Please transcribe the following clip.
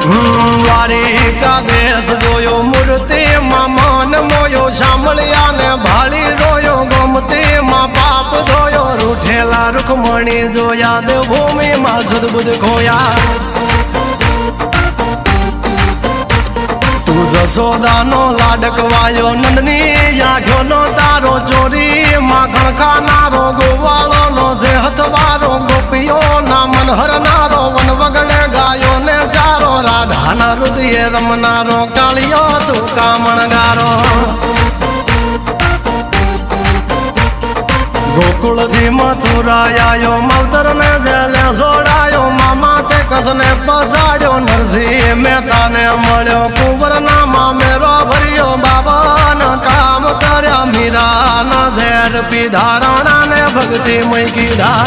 દ્વારિકા દેશ જોયો મૂર્તિ માં મન મોયો સાંભળ્યા ને ભાળી રોયો ગમતી માં પાપ ધોયો રૂઠેલા રૂખમણી જોયા દેવભૂમિ માં સદબુદ્ધ ખોયા તું જશોદાનો લાડકવાયો નંદની આંખો નો તારો ચોરી માખણ ખાનારો ગોવાળો નો જે હથવારો ગોપીઓ ના મન હરનારો વન વગડે ગાયો ને ચારો રાધાના હૃદય રમનારો કાળિયો તું કામણગારો ગોકુળ થી મથુરા આયો માવતર ને જેલે જોડાયો મામા તે કસને પસાડ્યો નરસિંહ મહેતા ને મળ્યો કુંવર ના મામેરો ભર્યો બાબા ના કામ કર્યા મીરા ના ઝેર પીધા રાણા ને ભક્તિ મય કીધા